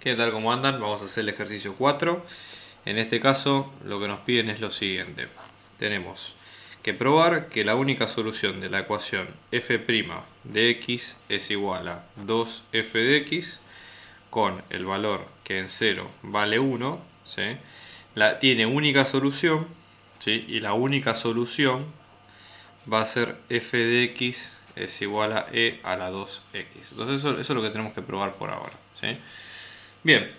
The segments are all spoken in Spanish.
¿Qué tal? ¿Cómo andan? Vamos a hacer el ejercicio 4. En este caso lo que nos piden es lo siguiente. Tenemos que probar que la única solución de la ecuación f' de x es igual a 2f de x con el valor que en 0 vale 1, ¿sí? Tiene única solución, ¿sí? Y la única solución va a ser f de x es igual a e a la 2x. Entonces eso es lo que tenemos que probar por ahora, ¿sí? Bien,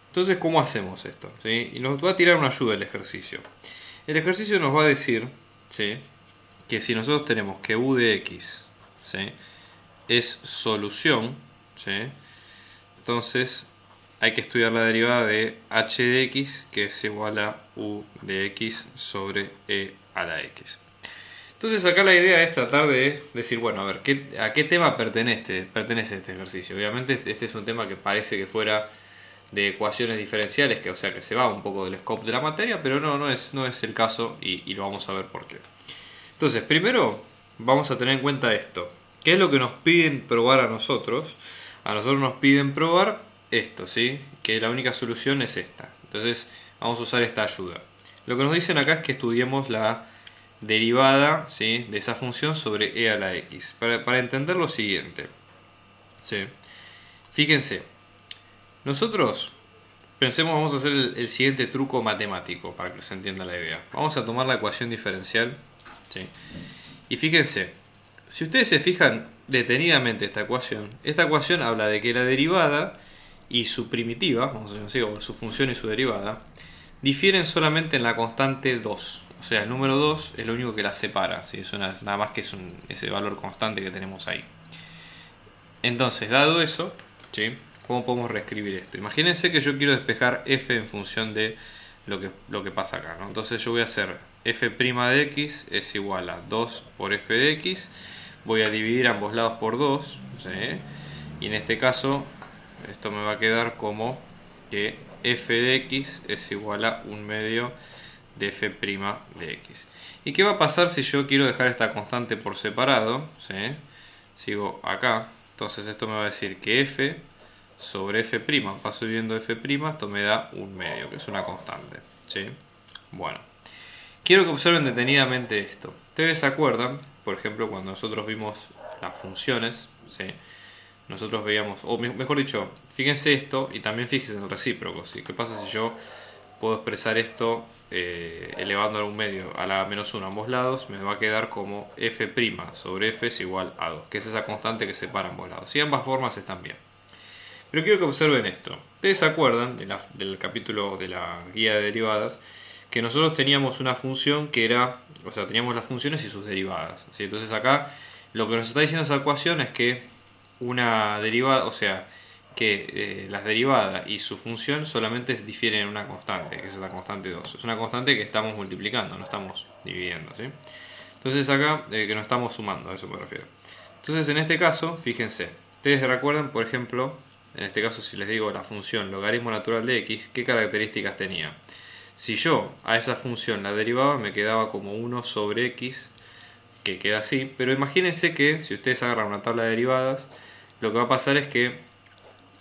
entonces ¿cómo hacemos esto? ¿Sí? Y nos va a tirar una ayuda el ejercicio. El ejercicio nos va a decir, ¿sí?, que si nosotros tenemos que u de x, ¿sí?, es solución, ¿sí?, entonces hay que estudiar la derivada de h de x, que es igual a u de x sobre e a la x. Entonces acá la idea es tratar de decir, bueno, a ver, ¿a qué tema pertenece este ejercicio? Obviamente este es un tema que parece que fuera de ecuaciones diferenciales, que o sea que se va un poco del scope de la materia, pero no es el caso y lo vamos a ver por qué. Entonces, primero vamos a tener en cuenta esto. ¿Qué es lo que nos piden probar a nosotros? A nosotros nos piden probar esto, ¿sí? Que la única solución es esta. Entonces, vamos a usar esta ayuda. Lo que nos dicen acá es que estudiemos la derivada, ¿sí?, de esa función sobre e a la x. Para entender lo siguiente, ¿sí? Fíjense, nosotros pensemos, vamos a hacer el siguiente truco matemático para que se entienda la idea. Vamos a tomar la ecuación diferencial, ¿sí? Y fíjense, si ustedes se fijan detenidamente esta ecuación habla de que la derivada y su primitiva, vamos a decir, o su función y su derivada, difieren solamente en la constante 2. O sea, el número 2 es lo único que las separa, ¿sí? Nada más que ese valor constante que tenemos ahí. Entonces, dado eso, ¿sí?, ¿cómo podemos reescribir esto? Imagínense que yo quiero despejar f en función de lo que pasa acá, ¿no? Entonces yo voy a hacer f' de x es igual a 2 por f de x. Voy a dividir ambos lados por 2, ¿sí? Y en este caso esto me va a quedar como que f de x es igual a 1 medio de f' de x. ¿Y qué va a pasar si yo quiero dejar esta constante por separado? ¿Sí? Sigo acá. Entonces esto me va a decir que f sobre f', paso viendo f', esto me da 1 medio, que es una constante, ¿sí? Bueno, quiero que observen detenidamente esto. Ustedes se acuerdan, por ejemplo, cuando nosotros vimos las funciones, ¿sí?, nosotros veíamos, o mejor dicho, fíjense esto y también fíjense en el recíproco, ¿sí? ¿Qué pasa si yo puedo expresar esto elevando a 1 medio a la menos 1 a ambos lados? Me va a quedar como f' sobre f es igual a 2, que es esa constante que separa ambos lados. Y ambas formas están bien. Pero quiero que observen esto. Ustedes se acuerdan del capítulo de la guía de derivadas que nosotros teníamos una función que era, o sea, teníamos las funciones y sus derivadas, ¿sí? Entonces acá lo que nos está diciendo esa ecuación es que una derivada, o sea, que las derivadas y su función solamente difieren en una constante, que es la constante 2. Es una constante que estamos multiplicando, no estamos dividiendo, ¿sí? Entonces acá que no estamos sumando, a eso me refiero. Entonces en este caso, fíjense, ustedes recuerdan, por ejemplo, en este caso si les digo la función logaritmo natural de x, ¿qué características tenía? Si yo a esa función la derivaba, me quedaba como 1 sobre x, que queda así, pero imagínense que si ustedes agarran una tabla de derivadas, lo que va a pasar es que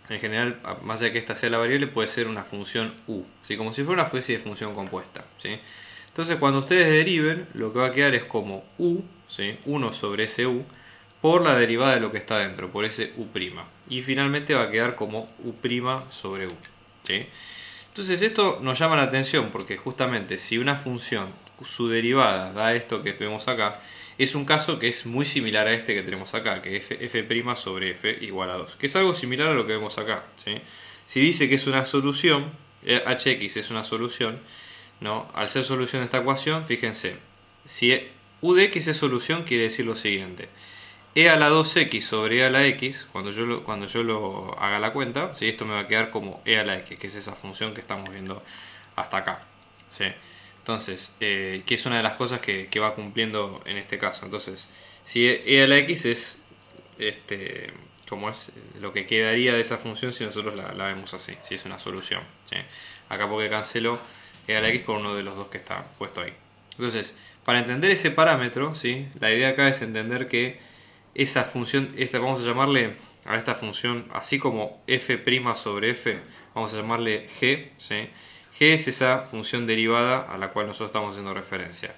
en general, más allá de que esta sea la variable, puede ser una función u, ¿sí?, como si fuera una especie de función compuesta, ¿sí? Entonces cuando ustedes deriven, lo que va a quedar es como u, ¿sí?, 1 sobre ese u, por la derivada de lo que está dentro, por ese u'. Y finalmente va a quedar como u' sobre u, ¿sí? Entonces esto nos llama la atención porque justamente si una función, su derivada da esto que vemos acá, es un caso que es muy similar a este que tenemos acá, que es f' sobre f igual a 2, que es algo similar a lo que vemos acá, ¿sí? Si dice que es una solución, hx es una solución, ¿no? Al ser solución de esta ecuación, fíjense, si u de x es solución, quiere decir lo siguiente: e a la 2x sobre e a la x, cuando yo lo haga la cuenta, ¿sí?, esto me va a quedar como e a la x, que es esa función que estamos viendo hasta acá, ¿sí? Entonces, que es una de las cosas que va cumpliendo en este caso. Entonces, si e a la x es como es lo que quedaría de esa función si nosotros la vemos así, si es una solución, ¿sí? Acá porque cancelo e a la x con uno de los dos que está puesto ahí. Entonces, para entender ese parámetro, ¿sí?, la idea acá es entender que esa función, vamos a llamarle a esta función, así como f' sobre f, vamos a llamarle g, ¿sí? G es esa función derivada a la cual nosotros estamos haciendo referencia.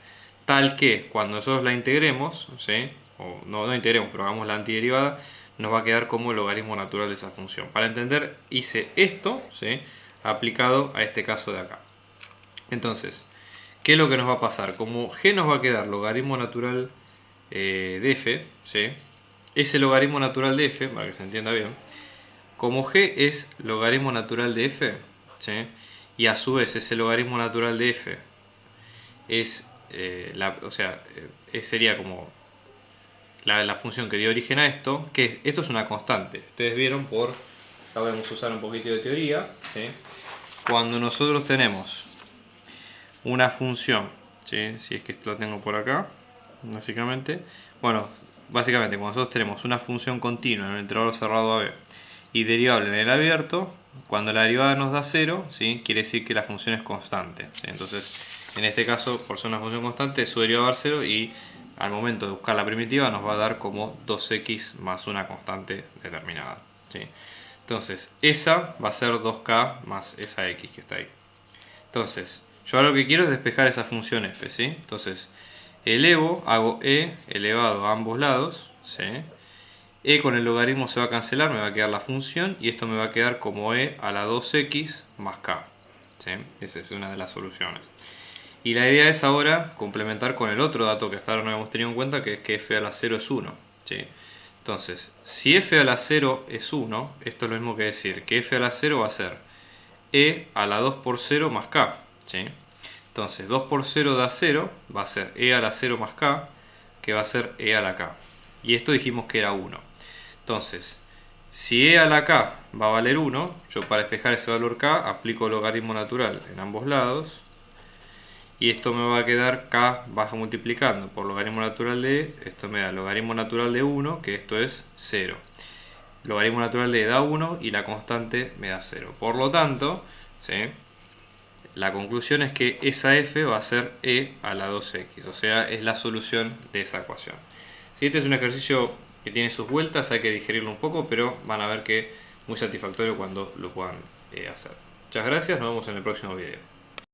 Tal que cuando nosotros la integremos, ¿sí? O no integremos, pero hagamos la antiderivada, nos va a quedar como el logaritmo natural de esa función. Para entender, hice esto, ¿sí? Aplicado a este caso de acá. Entonces, ¿qué es lo que nos va a pasar? Como g nos va a quedar logaritmo natural de f, ¿sí? Ese logaritmo natural de f, para que se entienda bien, como g es logaritmo natural de f, ¿sí? Y a su vez ese logaritmo natural de f es, sería como la función que dio origen a esto, que esto es una constante. Ustedes vieron acá vamos a usar un poquito de teoría, ¿sí? Cuando nosotros tenemos una función, ¿sí? Si es que esto lo tengo por acá, básicamente cuando nosotros tenemos una función continua en el intervalo cerrado a b y derivable en el abierto, cuando la derivada nos da 0, ¿sí? Quiere decir que la función es constante, ¿sí? Entonces, en este caso, por ser una función constante, su derivada va a dar 0 y al momento de buscar la primitiva nos va a dar como 2x más una constante determinada, ¿sí? Entonces, esa va a ser 2k más esa x que está ahí. Entonces, yo ahora lo que quiero es despejar esa función f, ¿sí? Entonces, hago e elevado a ambos lados, ¿sí? E con el logaritmo se va a cancelar, me va a quedar la función y esto me va a quedar como e a la 2x más k, ¿sí? Esa es una de las soluciones. Y la idea es ahora complementar con el otro dato que hasta ahora no hemos tenido en cuenta, que es que f a la 0 es 1, ¿sí? Entonces, si f a la 0 es 1, esto es lo mismo que decir que f a la 0 va a ser e a la 2 por 0 más k, ¿sí? Entonces 2 por 0 da 0, va a ser e a la 0 más k, que va a ser e a la k. Y esto dijimos que era 1. Entonces, si e a la k va a valer 1, yo para despejar ese valor k aplico logaritmo natural en ambos lados. Y esto me va a quedar k baja multiplicando por logaritmo natural de e, esto me da logaritmo natural de 1, que esto es 0. Logaritmo natural de e da 1 y la constante me da 0. Por lo tanto, ¿sí? La conclusión es que esa f va a ser e a la 2x, o sea, es la solución de esa ecuación. ¿Sí? Este es un ejercicio que tiene sus vueltas, hay que digerirlo un poco, pero van a ver que es muy satisfactorio cuando lo puedan hacer. Muchas gracias, nos vemos en el próximo video.